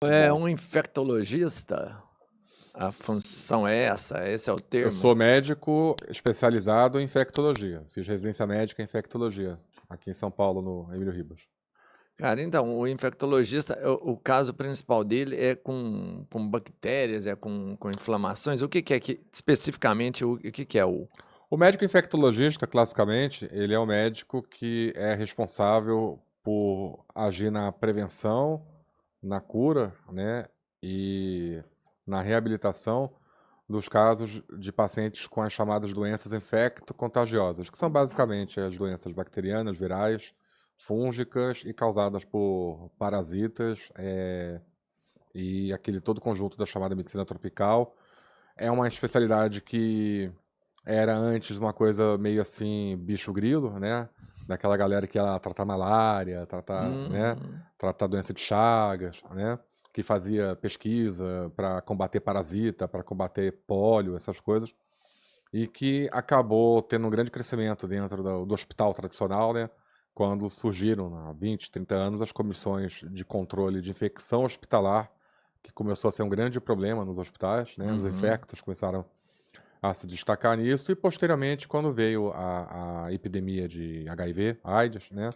Muito É bom. um infectologista? A função é essa? Esse é o Eu termo? sou médico especializado em infectologia. Fiz residência médica em infectologia aqui em São Paulo, no Emílio Ribas. Cara, então, o infectologista, o caso principal dele é com bactérias, é com inflamações? O que é que, especificamente, o que é o... O médico infectologista, classicamente, ele é o médico que é responsável por agir na prevenção, na cura, né, e na reabilitação dos casos de pacientes com as chamadas doenças infecto-contagiosas, que são basicamente as doenças bacterianas, virais, fúngicas e causadas por parasitas, e aquele todo conjunto da chamada medicina tropical. É uma especialidade que era antes uma coisa meio assim, bicho grilo, né? Daquela galera que ia tratar malária, tratar, né? Hum, Tratar doença de Chagas, né? Que fazia pesquisa para combater parasita, para combater pólio, essas coisas. E que acabou tendo um grande crescimento dentro do hospital tradicional, né? Quando surgiram, há 20, 30 anos, as comissões de controle de infecção hospitalar, que começou a ser um grande problema nos hospitais, né? Os uhum. infectos começaram a se destacar nisso, e posteriormente, quando veio a epidemia de HIV, AIDS, né,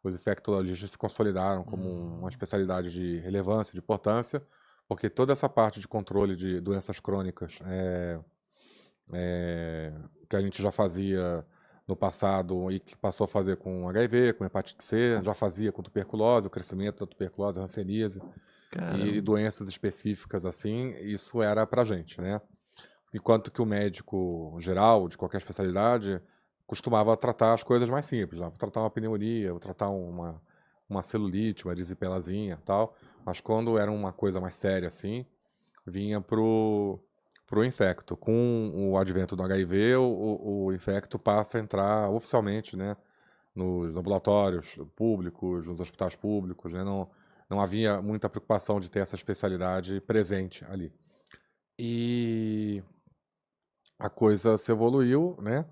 os infectologistas se consolidaram como uma Hum. especialidade de relevância, de importância, porque toda essa parte de controle de doenças crônicas que a gente já fazia no passado e que passou a fazer com HIV, com hepatite C, já fazia com tuberculose, o crescimento da tuberculose, hanseníase e Caramba. doenças específicas assim, isso era pra gente, né? Enquanto que o médico geral, de qualquer especialidade, costumava tratar as coisas mais simples. Vou tratar uma pneumonia, vou tratar uma celulite, uma erisipelazinha e tal. Mas quando era uma coisa mais séria assim, vinha pro infecto. Com o advento do HIV, o infecto passa a entrar oficialmente, né, nos ambulatórios públicos, nos hospitais públicos, né? Não havia muita preocupação de ter essa especialidade presente ali. E a coisa se evoluiu, né,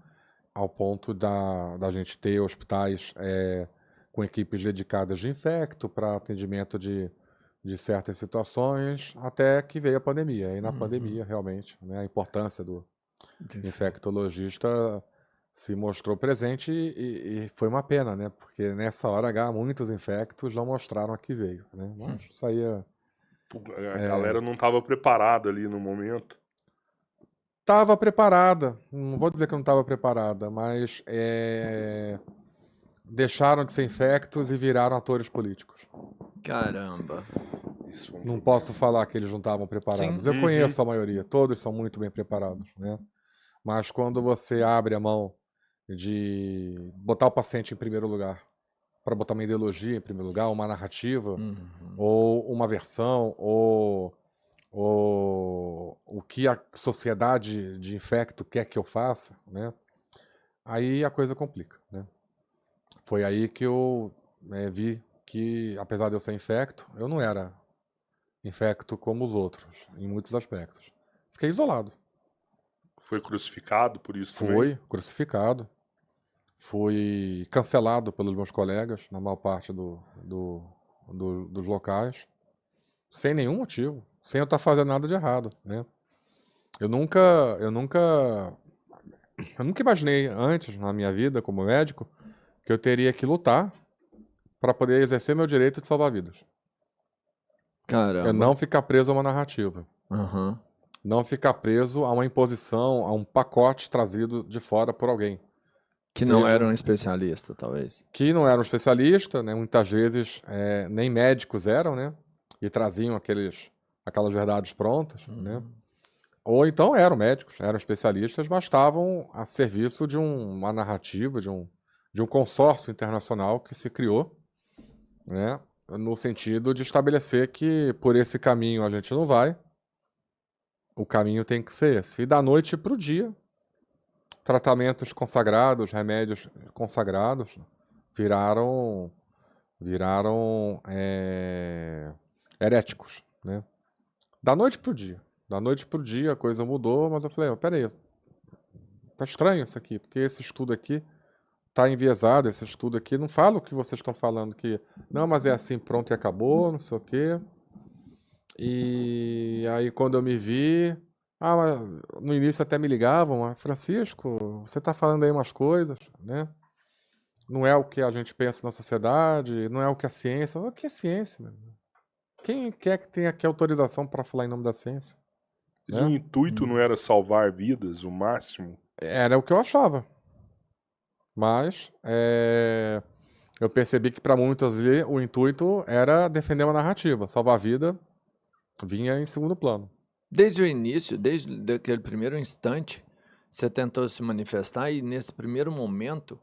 ao ponto da gente ter hospitais com equipes dedicadas de infecto para atendimento de certas situações, até que veio a pandemia. E na Uhum. pandemia, realmente, né, a importância do Defeito. infectologista se mostrou presente e foi uma pena, né, porque nessa hora H muitos infectos não mostraram a que veio, né, Hum. mas isso aí A galera não estava preparada ali no momento. estava preparada, não vou dizer que não estava preparada, mas deixaram de ser infectos e viraram atores políticos. Caramba. Isso foi um Não problema. posso falar que eles não estavam preparados. Sim. Eu Uhum. conheço a maioria, todos são muito bem preparados, né? Mas quando você abre a mão de botar o paciente em primeiro lugar, para botar uma ideologia em primeiro lugar, uma narrativa, Uhum. ou uma versão, ou o que a sociedade de infecto quer que eu faça, né? Aí a coisa complica, né? Foi aí que eu vi que, apesar de eu ser infecto, eu não era infecto como os outros, em muitos aspectos. Fiquei isolado. Foi crucificado por isso também. Fui crucificado, fui cancelado pelos meus colegas na maior parte dos locais, sem nenhum motivo, sem eu estar fazendo nada de errado, né? Eu nunca, eu nunca, eu nunca imaginei antes na minha vida como médico que eu teria que lutar para poder exercer meu direito de salvar vidas. Eu Caramba. não ficar preso a uma narrativa. Aham. Não ficar preso a uma imposição, a um pacote trazido de fora por alguém. Que não Seja era um especialista, talvez. que não era um especialista, né? Muitas vezes nem médicos eram, né? E traziam aquelas verdades prontas, né? Uhum. Ou então eram médicos, eram especialistas, mas estavam a serviço de uma narrativa, de um consórcio internacional que se criou, né? No sentido de estabelecer que por esse caminho a gente não vai, o caminho tem que ser esse. E da noite para o dia, tratamentos consagrados, remédios consagrados, viraram heréticos, né? Da noite pro dia. Da noite pro dia a coisa mudou, mas eu falei, peraí, tá estranho isso aqui, porque esse estudo aqui tá enviesado, esse estudo aqui não fala o que vocês estão falando, que não, mas é assim, pronto e acabou, não sei o quê. E aí quando eu me vi, mas no início até me ligavam, Francisco, você está falando aí umas coisas, né? Não é o que a gente pensa na sociedade, não é o que a ciência. O que é ciência, meu? Quem quer que tenha aqui autorização para falar em nome da ciência? Mas o intuito não era salvar vidas, o máximo? Era o que eu achava. Mas eu percebi que para muitas vezes o intuito era defender uma narrativa. Salvar a vida vinha em segundo plano. Desde o início, desde aquele primeiro instante, você tentou se manifestar e nesse primeiro momento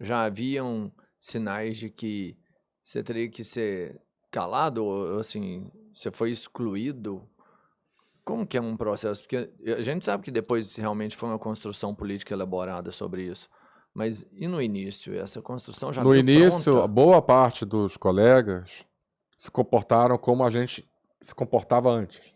já haviam sinais de que você teria que ser calado ou assim, você foi excluído. Como que é um processo? Porque a gente sabe que depois realmente foi uma construção política elaborada sobre isso. Mas e no início? Essa construção já No veio início, pronta? boa parte dos colegas se comportaram como a gente se comportava antes.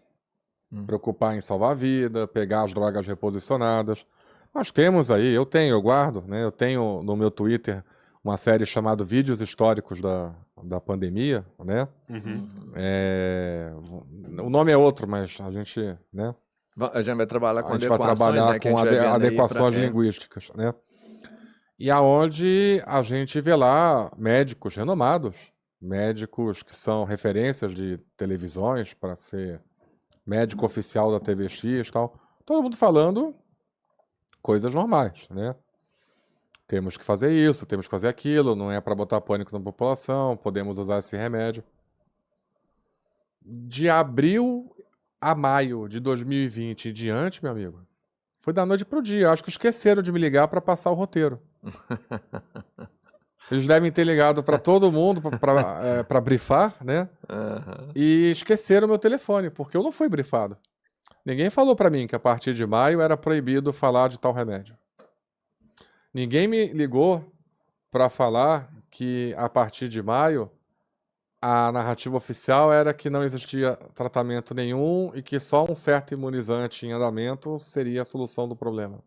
Preocupar em salvar a vida, pegar as drogas reposicionadas. Nós temos aí, eu guardo, né? Eu tenho no meu Twitter uma série chamada Vídeos Históricos da Pandemia, né? O nome é outro, mas a gente, né? A gente vai trabalhar com A gente vai adequações, trabalhar né, que a com gente vai vendo aí adequações linguísticas, né? E aonde a gente vê lá médicos renomados, médicos que são referências de televisões para ser médico oficial da TVX e tal, todo mundo falando coisas normais, né? Temos que fazer isso, temos que fazer aquilo, não é para botar pânico na população, podemos usar esse remédio. De abril a maio de 2020 e diante, meu amigo, foi da noite pro dia. Acho que esqueceram de me ligar para passar o roteiro. Eles devem ter ligado para todo mundo para brifar, né? E esqueceram meu telefone, porque eu não fui brifado. Ninguém falou para mim que a partir de maio era proibido falar de tal remédio. Ninguém me ligou para falar que a partir de maio a narrativa oficial era que não existia tratamento nenhum e que só um certo imunizante em andamento seria a solução do problema.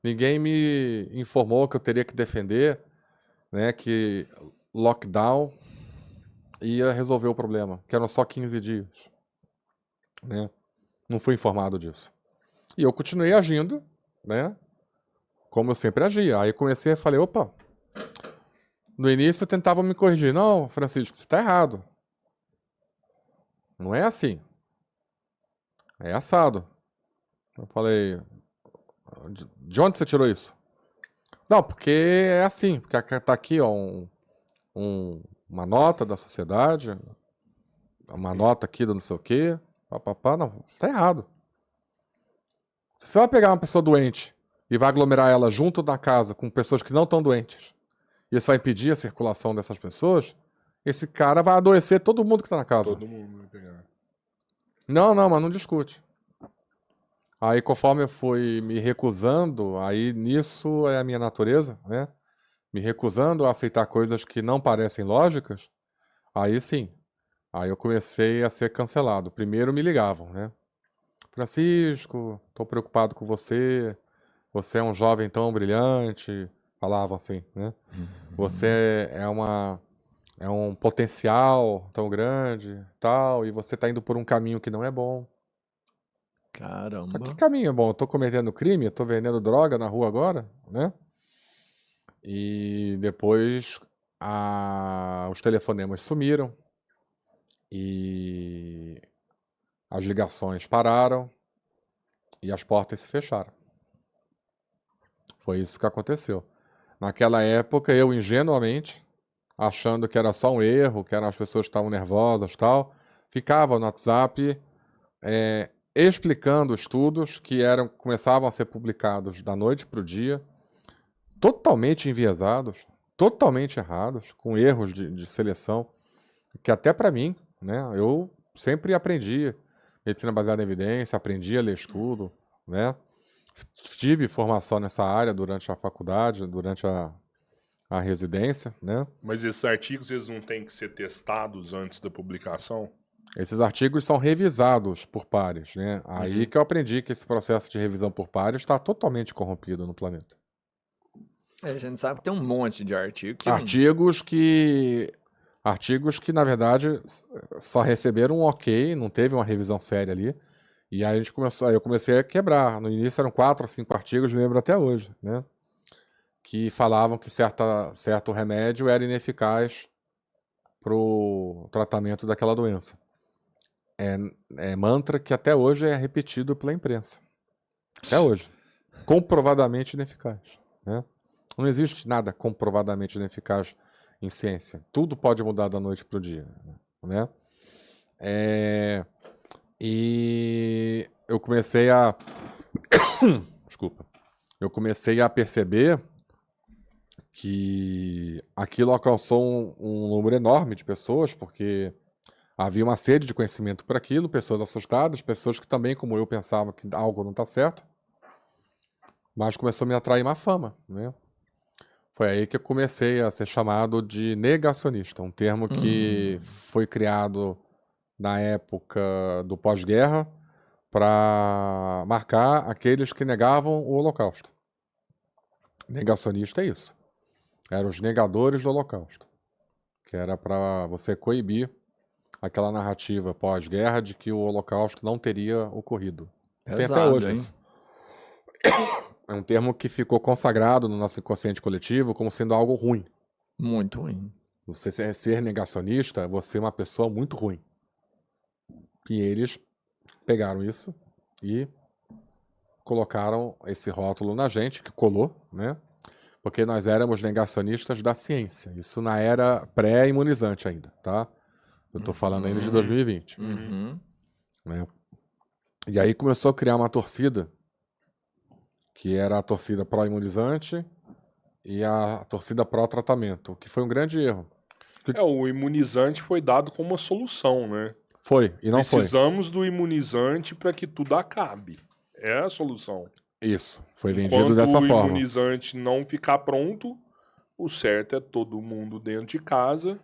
Ninguém me informou que eu teria que defender, né, que lockdown ia resolver o problema, que eram só 15 dias. Né? Não fui informado disso. E eu continuei agindo, né, como eu sempre agia. Aí comecei a falar, opa, no início tentavam me corrigir. Não, Francisco, você está errado. Não é assim. É assado. Eu falei, de onde você tirou isso? Não, porque é assim. Porque tá aqui ó, uma nota da sociedade, uma nota aqui do não sei o quê. Papapá. Não, você está errado. Se você vai pegar uma pessoa doente e vai aglomerar ela junto da casa com pessoas que não estão doentes, e isso vai impedir a circulação dessas pessoas, esse cara vai adoecer todo mundo que está na casa. Todo mundo vai pegar. Não, mas não discute. Aí, conforme eu fui me recusando, aí nisso é a minha natureza, né? Me recusando a aceitar coisas que não parecem lógicas, aí sim. Aí eu comecei a ser cancelado. Primeiro me ligavam, né? Francisco, estou preocupado com você. Você é um jovem tão brilhante. Falavam assim, né? Você é um potencial tão grande, tal, e você está indo por um caminho que não é bom. Caramba. Que caminho é bom? Eu tô cometendo crime, eu tô vendendo droga na rua agora, né? E depois os telefonemas sumiram e as ligações pararam e as portas se fecharam. Foi isso que aconteceu. Naquela época, eu ingenuamente, achando que era só um erro, que eram as pessoas que estavam nervosas e tal, ficava no WhatsApp explicando estudos que começavam a ser publicados da noite para o dia, totalmente enviesados, totalmente errados, com erros de seleção, que até para mim, né, eu sempre aprendi medicina baseada em evidência, aprendi a ler estudo, né, tive formação nessa área durante a faculdade, durante a residência, né. Mas esses artigos, eles não têm que ser testados antes da publicação? Esses artigos são revisados por pares, né? Aí que eu aprendi que esse processo de revisão por pares está totalmente corrompido no planeta. A gente sabe que tem um monte de artigo que Artigos que Artigos que, na verdade, só receberam um ok, não teve uma revisão séria ali. E aí eu comecei a quebrar. No início eram 4 ou 5 artigos, me lembro até hoje, né? Que falavam que certo remédio era ineficaz para o tratamento daquela doença. É mantra que até hoje é repetido pela imprensa. Até hoje. Comprovadamente ineficaz, né? Não existe nada comprovadamente ineficaz em ciência. Tudo pode mudar da noite para o dia, né? E eu comecei a... Desculpa. Eu comecei a perceber que aquilo alcançou um número enorme de pessoas, porque havia uma sede de conhecimento por aquilo, pessoas assustadas, pessoas que também, como eu, pensavam que algo não está certo, mas começou a me atrair uma fama, né? Foi aí que eu comecei a ser chamado de negacionista, um termo que foi criado na época do pós-guerra para marcar aqueles que negavam o Holocausto. Negacionista é isso. Eram os negadores do Holocausto, que era para você coibir aquela narrativa pós-guerra de que o Holocausto não teria ocorrido. Tem até hoje hein? isso. É um termo que ficou consagrado no nosso inconsciente coletivo como sendo algo ruim. Muito ruim. Você ser negacionista, você é uma pessoa muito ruim. E eles pegaram isso e colocaram esse rótulo na gente, que colou, né? Porque nós éramos negacionistas da ciência. Isso na era pré-imunizante ainda, tá? Eu tô falando ainda de 2020. Né? E aí começou a criar uma torcida, que era a torcida pró-imunizante e a torcida pró-tratamento, que foi um grande erro. O imunizante foi dado como uma solução, né? Foi, e não foi. Precisamos do imunizante para que tudo acabe. É a solução. Isso, foi vendido dessa Enquanto o forma. imunizante não ficar pronto, o certo é todo mundo dentro de casa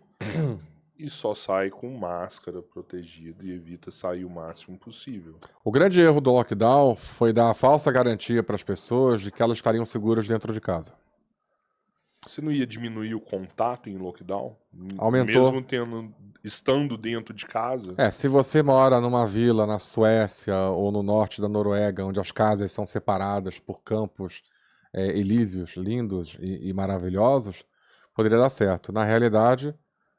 e só sai com máscara protegido e evita sair o máximo possível. O grande erro do lockdown foi dar a falsa garantia para as pessoas de que elas estariam seguras dentro de casa. Você não ia diminuir o contato em lockdown? Aumentou. Mesmo estando dentro de casa? Se você mora numa vila na Suécia ou no norte da Noruega, onde as casas são separadas por campos elíseos, lindos e maravilhosos, poderia dar certo. Na realidade,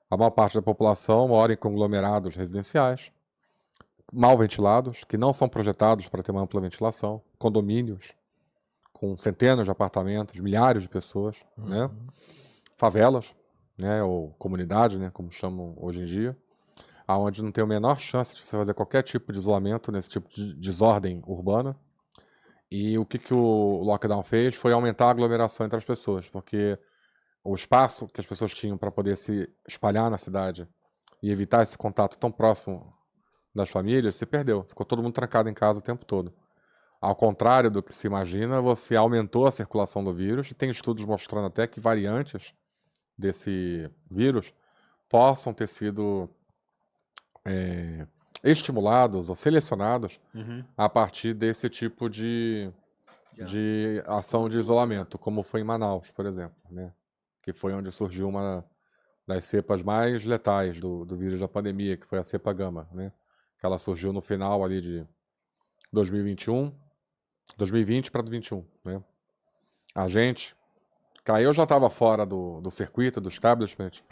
a maior parte da população mora em conglomerados residenciais, mal ventilados, que não são projetados para ter uma ampla ventilação, condomínios com centenas de apartamentos, milhares de pessoas, né? Favelas, né? Ou comunidades, né? Como chamam hoje em dia, aonde não tem a menor chance de você fazer qualquer tipo de isolamento nesse tipo de desordem urbana. E o que o lockdown fez foi aumentar a aglomeração entre as pessoas, porque o espaço que as pessoas tinham para poder se espalhar na cidade e evitar esse contato tão próximo das famílias se perdeu. Ficou todo mundo trancado em casa o tempo todo. Ao contrário do que se imagina, você aumentou a circulação do vírus e tem estudos mostrando até que variantes desse vírus possam ter sido estimulados ou selecionados a partir desse tipo de ação de isolamento, como foi em Manaus, por exemplo, né? Que foi onde surgiu uma das cepas mais letais do vírus da pandemia, que foi a cepa gama, né? Que ela surgiu no final ali de 2020 para 2021, né? A gente, eu já estava fora do circuito, do establishment,